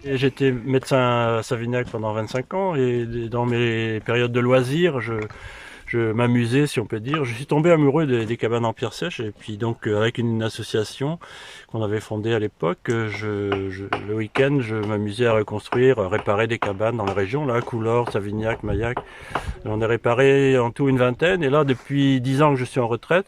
J'étais médecin à Savignac pendant 25 ans et dans mes périodes de loisirs, je m'amusais, si on peut dire. Je suis tombé amoureux des cabanes en pierre sèche et puis donc avec une association qu'on avait fondée à l'époque, le week-end, je m'amusais à reconstruire, à réparer des cabanes dans la région, là, Coulors, Savignac, Maillac. J'en ai réparé en tout une vingtaine et là, depuis 10 ans que je suis en retraite,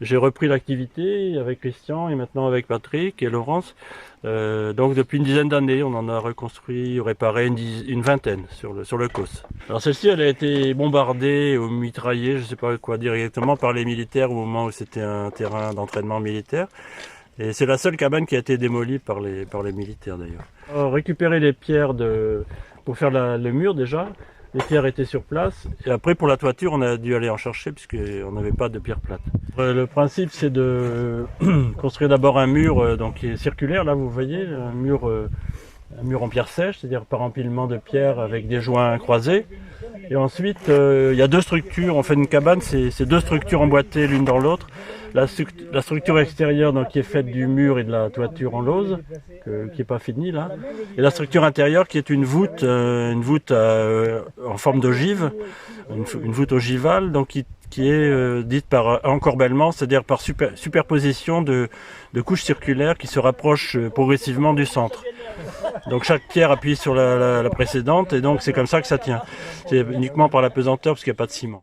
j'ai repris l'activité avec Christian et maintenant avec Patrick et Laurence. Donc depuis une dizaine d'années, on en a reconstruit, réparé une vingtaine sur le COS. Alors celle-ci, elle a été bombardée ou mitraillée, je ne sais pas quoi dire exactement, par les militaires au moment où c'était un terrain d'entraînement militaire. Et c'est la seule cabane qui a été démolie par les militaires d'ailleurs. On a récupéré les pierres pour faire le mur déjà. Les pierres étaient sur place et après pour la toiture on a dû aller en chercher puisqu'on n'avait pas de pierres plates. Le principe c'est de construire d'abord un mur donc qui est circulaire, là vous voyez, un mur en pierre sèche, c'est-à-dire par empilement de pierres avec des joints croisés. Et ensuite il y a deux structures, on fait une cabane, c'est deux structures emboîtées l'une dans l'autre. La structure extérieure donc, qui est faite du mur et de la toiture en lauze, qui n'est pas finie là. Et la structure intérieure qui est une voûte en forme d'ogive, une voûte ogivale, donc qui est dite par encorbellement, c'est-à-dire par superposition de couches circulaires qui se rapprochent progressivement du centre. Donc chaque pierre appuie sur la précédente et donc c'est comme ça que ça tient. C'est uniquement par la pesanteur parce qu'il n'y a pas de ciment.